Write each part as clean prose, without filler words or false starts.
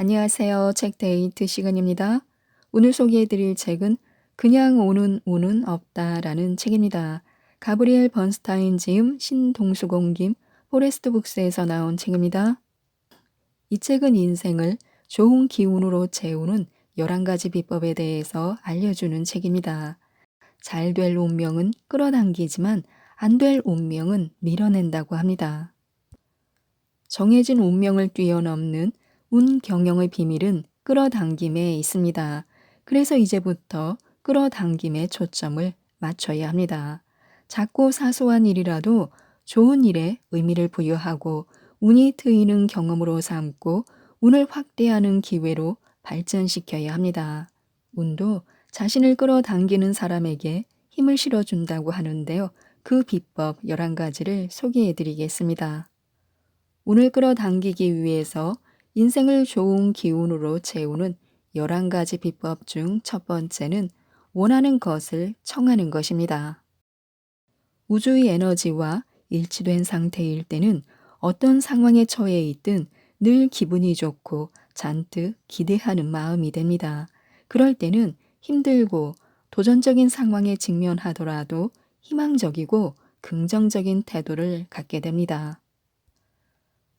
안녕하세요. 책데이트 시간입니다. 오늘 소개해드릴 책은 그냥 오는 운은 없다라는 책입니다. 가브리엘 번스타인 지음, 신동수공 김, 포레스트 북스에서 나온 책입니다. 이 책은 인생을 좋은 기운으로 채우는 11가지 비법에 대해서 알려주는 책입니다. 잘 될 운명은 끌어당기지만 안 될 운명은 밀어낸다고 합니다. 정해진 운명을 뛰어넘는 운 경영의 비밀은 끌어당김에 있습니다. 그래서 이제부터 끌어당김에 초점을 맞춰야 합니다. 작고 사소한 일이라도 좋은 일에 의미를 부여하고 운이 트이는 경험으로 삼고 운을 확대하는 기회로 발전시켜야 합니다. 운도 자신을 끌어당기는 사람에게 힘을 실어준다고 하는데요. 그 비법 11가지를 소개해 드리겠습니다. 운을 끌어당기기 위해서 인생을 좋은 기운으로 채우는 11가지 비법 중 첫 번째는 원하는 것을 청하는 것입니다. 우주의 에너지와 일치된 상태일 때는 어떤 상황에 처해 있든 늘 기분이 좋고 잔뜩 기대하는 마음이 됩니다. 그럴 때는 힘들고 도전적인 상황에 직면하더라도 희망적이고 긍정적인 태도를 갖게 됩니다.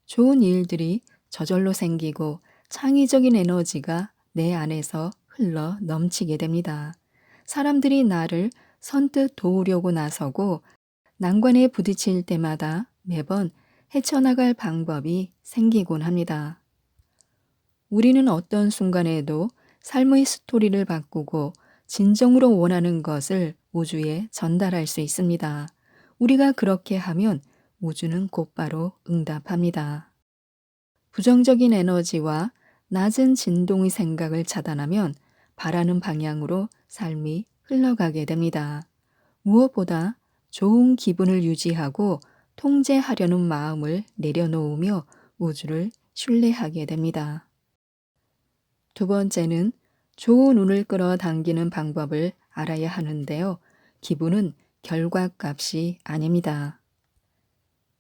좋은 일들이 저절로 생기고 창의적인 에너지가 내 안에서 흘러 넘치게 됩니다. 사람들이 나를 선뜻 도우려고 나서고 난관에 부딪힐 때마다 매번 헤쳐나갈 방법이 생기곤 합니다. 우리는 어떤 순간에도 삶의 스토리를 바꾸고 진정으로 원하는 것을 우주에 전달할 수 있습니다. 우리가 그렇게 하면 우주는 곧바로 응답합니다. 부정적인 에너지와 낮은 진동의 생각을 차단하면 바라는 방향으로 삶이 흘러가게 됩니다. 무엇보다 좋은 기분을 유지하고 통제하려는 마음을 내려놓으며 우주를 신뢰하게 됩니다. 두 번째는 좋은 운을 끌어당기는 방법을 알아야 하는데요. 기분은 결과값이 아닙니다.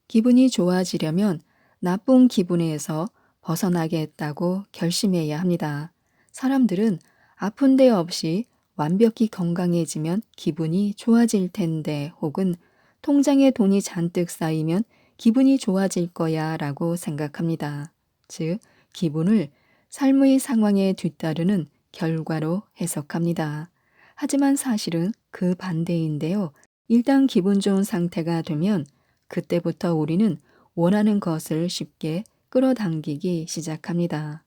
기분이 좋아지려면 나쁜 기분에서 벗어나겠다고 결심해야 합니다. 사람들은 아픈 데 없이 완벽히 건강해지면 기분이 좋아질 텐데 혹은 통장에 돈이 잔뜩 쌓이면 기분이 좋아질 거야 라고 생각합니다. 즉, 기분을 삶의 상황에 뒤따르는 결과로 해석합니다. 하지만 사실은 그 반대인데요. 일단 기분 좋은 상태가 되면 그때부터 우리는 원하는 것을 쉽게 끌어당기기 시작합니다.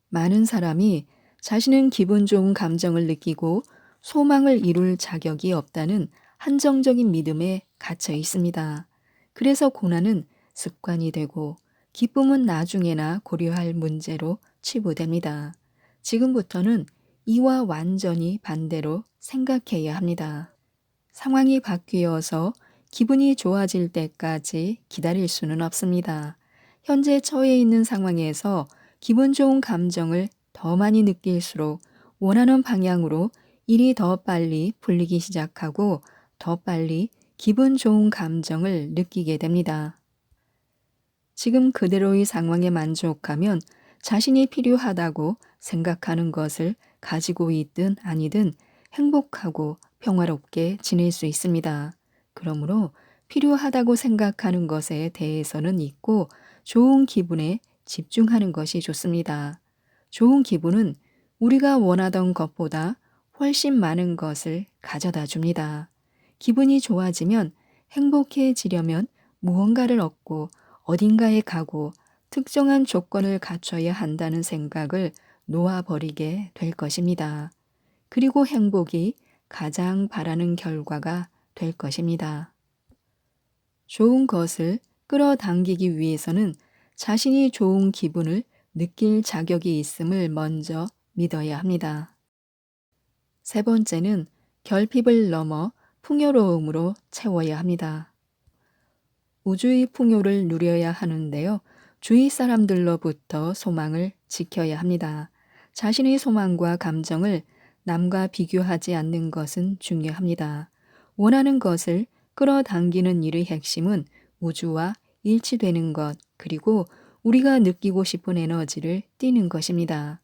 많은 사람이 자신은 기분 좋은 감정을 느끼고 소망을 이룰 자격이 없다는 한정적인 믿음에 갇혀 있습니다. 그래서 고난은 습관이 되고 기쁨은 나중에나 고려할 문제로 치부됩니다. 지금부터는 이와 완전히 반대로 생각해야 합니다. 상황이 바뀌어서 기분이 좋아질 때까지 기다릴 수는 없습니다. 현재 처해 있는 상황에서 기분 좋은 감정을 더 많이 느낄수록 원하는 방향으로 일이 더 빨리 풀리기 시작하고 더 빨리 기분 좋은 감정을 느끼게 됩니다. 지금 그대로의 상황에 만족하면 자신이 필요하다고 생각하는 것을 가지고 있든 아니든 행복하고 평화롭게 지낼 수 있습니다. 그러므로 필요하다고 생각하는 것에 대해서는 잊고 좋은 기분에 집중하는 것이 좋습니다. 좋은 기분은 우리가 원하던 것보다 훨씬 많은 것을 가져다 줍니다. 기분이 좋아지면 행복해지려면 무언가를 얻고 어딘가에 가고 특정한 조건을 갖춰야 한다는 생각을 놓아버리게 될 것입니다. 그리고 행복이 가장 바라는 결과가 될 것입니다. 좋은 것을 끌어당기기 위해서는 자신이 좋은 기분을 느낄 자격이 있음을 먼저 믿어야 합니다. 세 번째는 결핍을 넘어 풍요로움으로 채워야 합니다. 우주의 풍요를 누려야 하는데요. 주위 사람들로부터 소망을 지켜야 합니다. 자신의 소망과 감정을 남과 비교하지 않는 것은 중요합니다. 원하는 것을 끌어당기는 일의 핵심은 우주와 일치되는 것, 그리고 우리가 느끼고 싶은 에너지를 띠는 것입니다.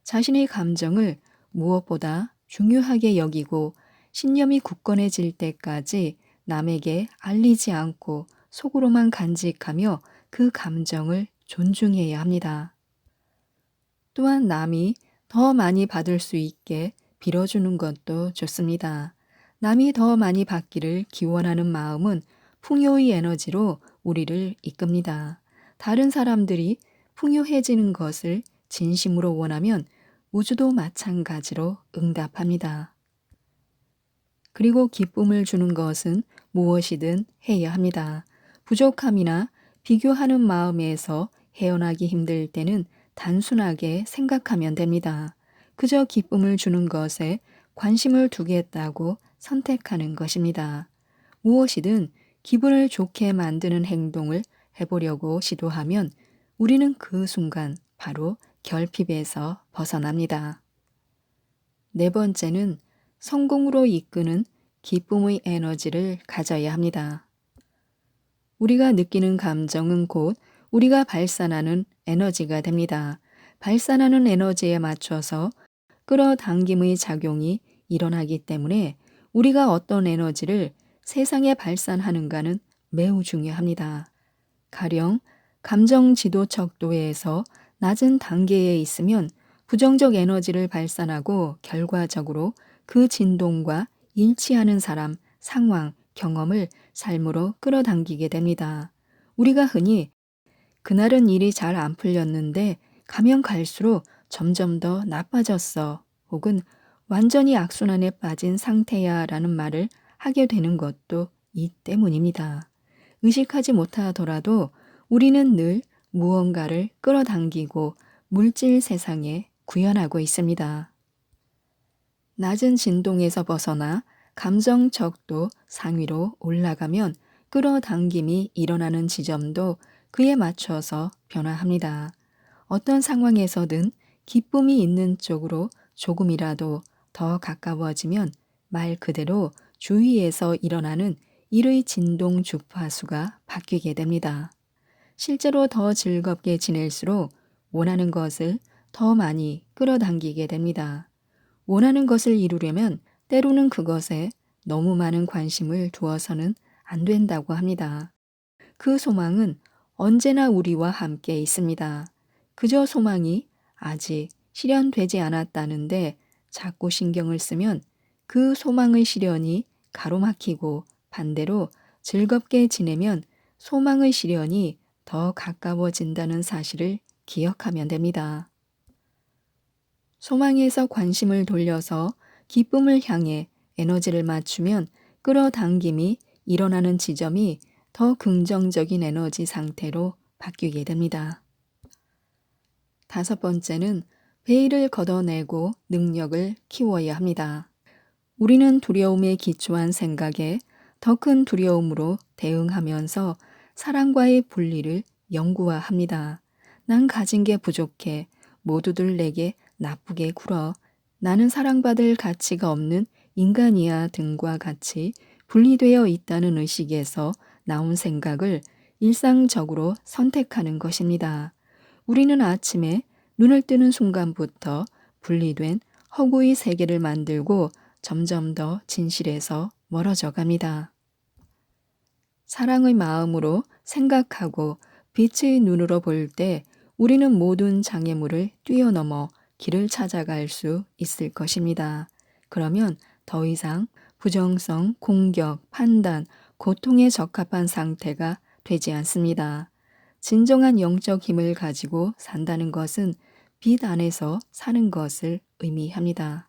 자신의 감정을 무엇보다 중요하게 여기고 신념이 굳건해질 때까지 남에게 알리지 않고 속으로만 간직하며 그 감정을 존중해야 합니다. 또한 남이 더 많이 받을 수 있게 빌어주는 것도 좋습니다. 남이 더 많이 받기를 기원하는 마음은 풍요의 에너지로 우리를 이끕니다. 다른 사람들이 풍요해지는 것을 진심으로 원하면 우주도 마찬가지로 응답합니다. 그리고 기쁨을 주는 것은 무엇이든 해야 합니다. 부족함이나 비교하는 마음에서 헤어나기 힘들 때는 단순하게 생각하면 됩니다. 그저 기쁨을 주는 것에 관심을 두겠다고 선택하는 것입니다. 무엇이든 기분을 좋게 만드는 행동을 해보려고 시도하면 우리는 그 순간 바로 결핍에서 벗어납니다. 네 번째는 성공으로 이끄는 기쁨의 에너지를 가져야 합니다. 우리가 느끼는 감정은 곧 우리가 발산하는 에너지가 됩니다. 발산하는 에너지에 맞춰서 끌어당김의 작용이 일어나기 때문에 우리가 어떤 에너지를 세상에 발산하는가는 매우 중요합니다. 가령 감정 지도 척도에서 낮은 단계에 있으면 부정적 에너지를 발산하고 결과적으로 그 진동과 일치하는 사람, 상황, 경험을 삶으로 끌어당기게 됩니다. 우리가 흔히 그날은 일이 잘 안 풀렸는데 가면 갈수록 점점 더 나빠졌어. 혹은 완전히 악순환에 빠진 상태야 라는 말을 하게 되는 것도 이 때문입니다. 의식하지 못하더라도 우리는 늘 무언가를 끌어당기고 물질 세상에 구현하고 있습니다. 낮은 진동에서 벗어나 감정 척도 상위로 올라가면 끌어당김이 일어나는 지점도 그에 맞춰서 변화합니다. 어떤 상황에서든 기쁨이 있는 쪽으로 조금이라도 더 가까워지면 말 그대로 주위에서 일어나는 일의 진동 주파수가 바뀌게 됩니다. 실제로 더 즐겁게 지낼수록 원하는 것을 더 많이 끌어당기게 됩니다. 원하는 것을 이루려면 때로는 그것에 너무 많은 관심을 두어서는 안 된다고 합니다. 그 소망은 언제나 우리와 함께 있습니다. 그저 소망이 아직 실현되지 않았다는데 자꾸 신경을 쓰면 그 소망의 실현이 가로막히고 반대로 즐겁게 지내면 소망의 실현이 더 가까워진다는 사실을 기억하면 됩니다. 소망에서 관심을 돌려서 기쁨을 향해 에너지를 맞추면 끌어당김이 일어나는 지점이 더 긍정적인 에너지 상태로 바뀌게 됩니다. 다섯 번째는 베일을 걷어내고 능력을 키워야 합니다. 우리는 두려움에 기초한 생각에 더 큰 두려움으로 대응하면서 사랑과의 분리를 영구화합니다. 난 가진 게 부족해. 모두들 내게 나쁘게 굴어. 나는 사랑받을 가치가 없는 인간이야 등과 같이 분리되어 있다는 의식에서 나온 생각을 일상적으로 선택하는 것입니다. 우리는 아침에 눈을 뜨는 순간부터 분리된 허구의 세계를 만들고 점점 더 진실에서 멀어져 갑니다. 사랑의 마음으로 생각하고 빛의 눈으로 볼 때 우리는 모든 장애물을 뛰어넘어 길을 찾아갈 수 있을 것입니다. 그러면 더 이상 부정성, 공격, 판단, 고통에 적합한 상태가 되지 않습니다. 진정한 영적 힘을 가지고 산다는 것은 빛 안에서 사는 것을 의미합니다.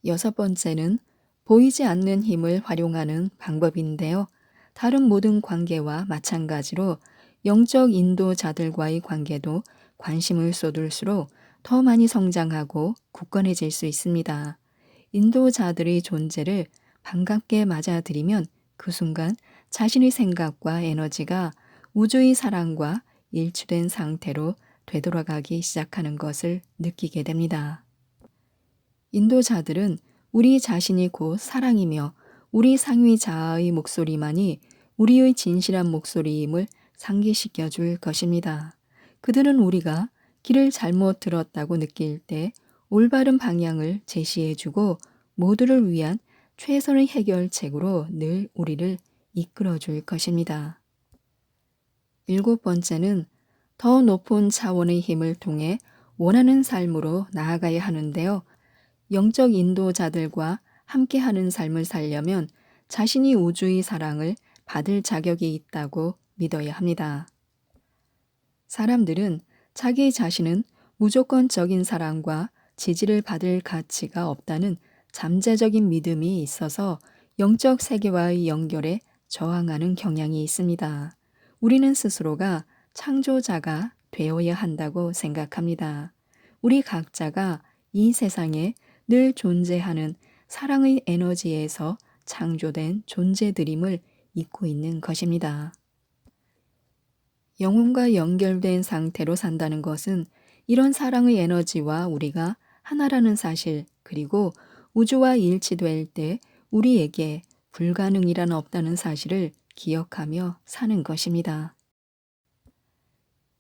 여섯 번째는 보이지 않는 힘을 활용하는 방법인데요. 다른 모든 관계와 마찬가지로 영적 인도자들과의 관계도 관심을 쏟을수록 더 많이 성장하고 굳건해질 수 있습니다. 인도자들의 존재를 반갑게 맞아들이면 그 순간 자신의 생각과 에너지가 우주의 사랑과 일치된 상태로 되돌아가기 시작하는 것을 느끼게 됩니다. 인도자들은 우리 자신이 곧 사랑이며 우리 상위 자아의 목소리만이 우리의 진실한 목소리임을 상기시켜 줄 것입니다. 그들은 우리가 길을 잘못 들었다고 느낄 때 올바른 방향을 제시해 주고 모두를 위한 최선의 해결책으로 늘 우리를 이끌어 줄 것입니다. 일곱 번째는 더 높은 차원의 힘을 통해 원하는 삶으로 나아가야 하는데요. 영적 인도자들과 함께하는 삶을 살려면 자신이 우주의 사랑을 받을 자격이 있다고 믿어야 합니다. 사람들은 자기 자신은 무조건적인 사랑과 지지를 받을 가치가 없다는 잠재적인 믿음이 있어서 영적 세계와의 연결에 저항하는 경향이 있습니다. 우리는 스스로가 창조자가 되어야 한다고 생각합니다. 우리 각자가 이 세상에 늘 존재하는 사랑의 에너지에서 창조된 존재들임을 잊고 있는 것입니다. 영혼과 연결된 상태로 산다는 것은 이런 사랑의 에너지와 우리가 하나라는 사실, 그리고 우주와 일치될 때 우리에게 불가능이란 없다는 사실을 기억하며 사는 것입니다.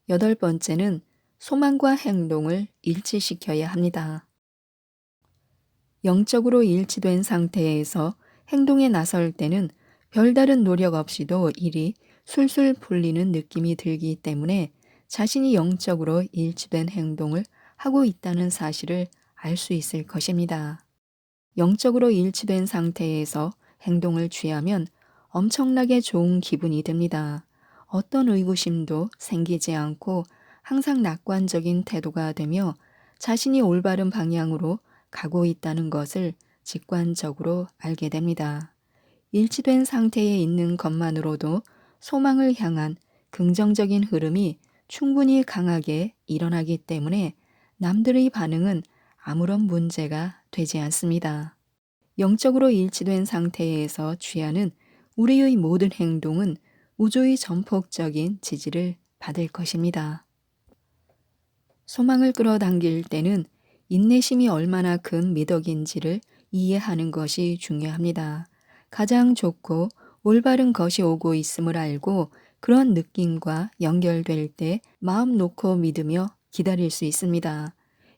여덟 번째는 소망과 행동을 일치시켜야 합니다. 영적으로 일치된 상태에서 행동에 나설 때는 별다른 노력 없이도 일이 술술 풀리는 느낌이 들기 때문에 자신이 영적으로 일치된 행동을 하고 있다는 사실을 알 수 있을 것입니다. 영적으로 일치된 상태에서 행동을 취하면 엄청나게 좋은 기분이 듭니다. 어떤 의구심도 생기지 않고 항상 낙관적인 태도가 되며 자신이 올바른 방향으로 가고 있다는 것을 직관적으로 알게 됩니다. 일치된 상태에 있는 것만으로도 소망을 향한 긍정적인 흐름이 충분히 강하게 일어나기 때문에 남들의 반응은 아무런 문제가 되지 않습니다. 영적으로 일치된 상태에서 취하는 우리의 모든 행동은 우주의 전폭적인 지지를 받을 것입니다. 소망을 끌어당길 때는 인내심이 얼마나 큰 미덕인지를 이해하는 것이 중요합니다. 가장 좋고 올바른 것이 오고 있음을 알고 그런 느낌과 연결될 때 마음 놓고 믿으며 기다릴 수 있습니다.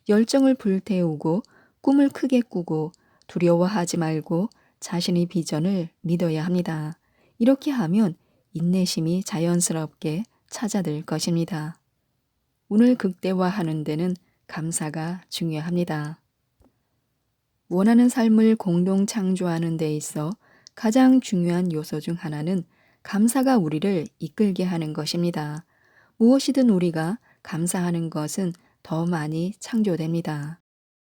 열정을 불태우고 꿈을 크게 꾸고 두려워하지 말고 자신의 비전을 믿어야 합니다. 이렇게 하면 인내심이 자연스럽게 찾아들 것입니다. 운을 극대화하는 데는 감사가 중요합니다. 원하는 삶을 공동 창조하는 데 있어 가장 중요한 요소 중 하나는 감사가 우리를 이끌게 하는 것입니다. 무엇이든 우리가 감사하는 것은 더 많이 창조됩니다.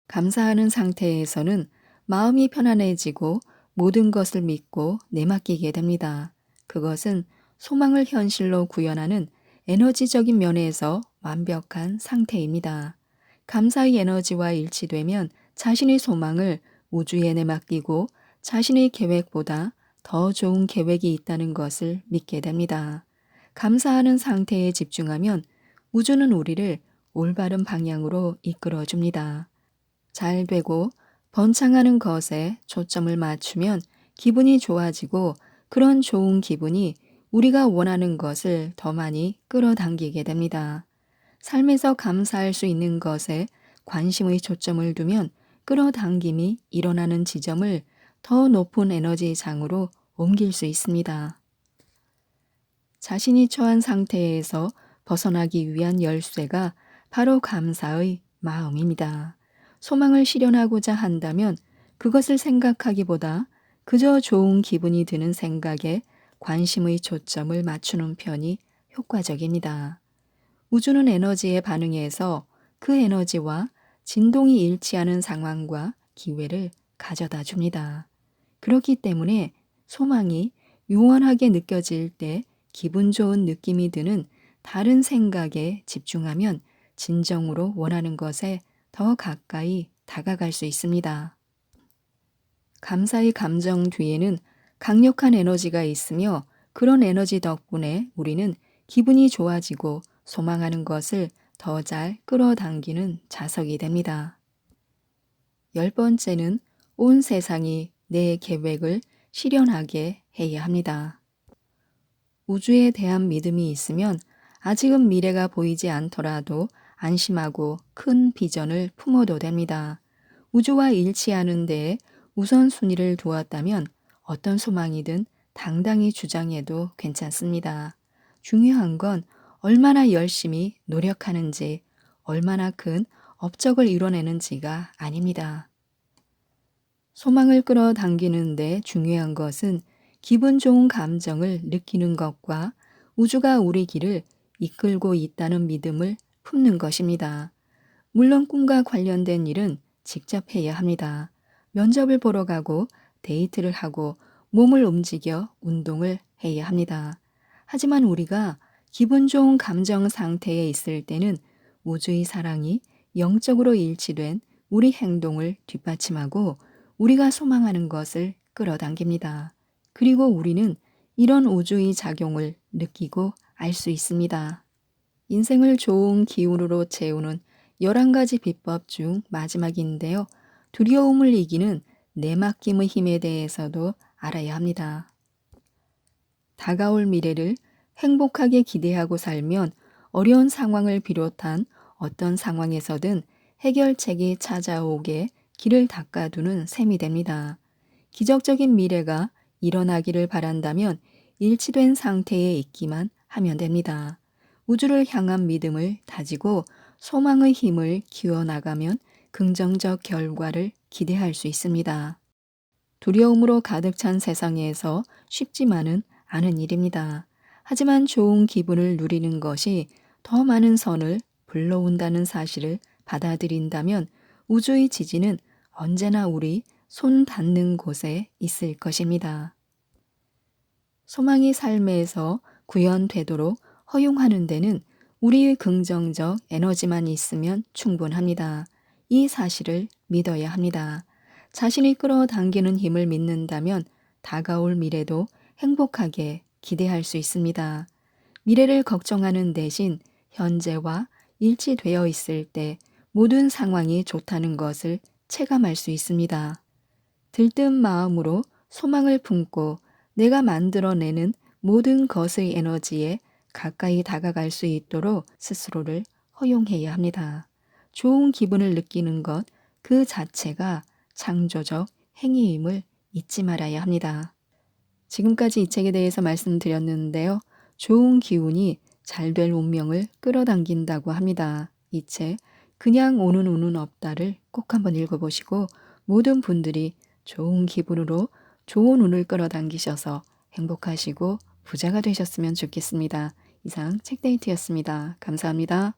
감사하는 상태에서는 마음이 편안해지고 모든 것을 믿고 내맡기게 됩니다. 그것은 소망을 현실로 구현하는 에너지적인 면에서 완벽한 상태입니다. 감사의 에너지와 일치되면 자신의 소망을 우주에 내맡기고 자신의 계획보다 더 좋은 계획이 있다는 것을 믿게 됩니다. 감사하는 상태에 집중하면 우주는 우리를 올바른 방향으로 이끌어 줍니다. 잘 되고 번창하는 것에 초점을 맞추면 기분이 좋아지고 그런 좋은 기분이 우리가 원하는 것을 더 많이 끌어당기게 됩니다. 삶에서 감사할 수 있는 것에 관심의 초점을 두면 끌어당김이 일어나는 지점을 더 높은 에너지 장으로 옮길 수 있습니다. 자신이 처한 상태에서 벗어나기 위한 열쇠가 바로 감사의 마음입니다. 소망을 실현하고자 한다면 그것을 생각하기보다 그저 좋은 기분이 드는 생각에 관심의 초점을 맞추는 편이 효과적입니다. 우주는 에너지에 반응해서 그 에너지와 진동이 일치하는 상황과 기회를 가져다 줍니다. 그렇기 때문에 소망이 유원하게 느껴질 때 기분 좋은 느낌이 드는 다른 생각에 집중하면 진정으로 원하는 것에 더 가까이 다가갈 수 있습니다. 감사의 감정 뒤에는 강력한 에너지가 있으며 그런 에너지 덕분에 우리는 기분이 좋아지고 소망하는 것을 더 잘 끌어당기는 자석이 됩니다. 열 번째는 온 세상이 내 계획을 실현하게 해야 합니다. 우주에 대한 믿음이 있으면 아직은 미래가 보이지 않더라도 안심하고 큰 비전을 품어도 됩니다. 우주와 일치하는 데에 우선순위를 두었다면 어떤 소망이든 당당히 주장해도 괜찮습니다. 중요한 건 얼마나 열심히 노력하는지, 얼마나 큰 업적을 이뤄내는지가 아닙니다. 소망을 끌어당기는데 중요한 것은 기분 좋은 감정을 느끼는 것과 우주가 우리 길을 이끌고 있다는 믿음을 품는 것입니다. 물론 꿈과 관련된 일은 직접 해야 합니다. 면접을 보러 가고 데이트를 하고 몸을 움직여 운동을 해야 합니다. 하지만 우리가 기분 좋은 감정 상태에 있을 때는 우주의 사랑이 영적으로 일치된 우리 행동을 뒷받침하고 우리가 소망하는 것을 끌어당깁니다. 그리고 우리는 이런 우주의 작용을 느끼고 알 수 있습니다. 인생을 좋은 기운으로 채우는 11가지 비법 중 마지막인데요. 두려움을 이기는 내맡김의 힘에 대해서도 알아야 합니다. 다가올 미래를 행복하게 기대하고 살면 어려운 상황을 비롯한 어떤 상황에서든 해결책이 찾아오게 길을 닦아두는 셈이 됩니다. 기적적인 미래가 일어나기를 바란다면 일치된 상태에 있기만 하면 됩니다. 우주를 향한 믿음을 다지고 소망의 힘을 키워나가면 긍정적 결과를 기대할 수 있습니다. 두려움으로 가득 찬 세상에서 쉽지만은 않은 일입니다. 하지만 좋은 기분을 누리는 것이 더 많은 선을 불러온다는 사실을 받아들인다면 우주의 지지는 언제나 우리 손 닿는 곳에 있을 것입니다. 소망이 삶에서 구현되도록 허용하는 데는 우리의 긍정적 에너지만 있으면 충분합니다. 이 사실을 믿어야 합니다. 자신이 끌어당기는 힘을 믿는다면 다가올 미래도 행복하게 기대할 수 있습니다. 미래를 걱정하는 대신 현재와 일치되어 있을 때 모든 상황이 좋다는 것을 체감할 수 있습니다. 들뜬 마음으로 소망을 품고 내가 만들어내는 모든 것의 에너지에 가까이 다가갈 수 있도록 스스로를 허용해야 합니다. 좋은 기분을 느끼는 것 그 자체가 창조적 행위임을 잊지 말아야 합니다. 지금까지 이 책에 대해서 말씀드렸는데요. 좋은 기운이 잘 될 운명을 끌어당긴다고 합니다. 이 책 그냥 오는 운은 없다를 꼭 한번 읽어보시고 모든 분들이 좋은 기분으로 좋은 운을 끌어당기셔서 행복하시고 부자가 되셨으면 좋겠습니다. 이상 책데이트였습니다. 감사합니다.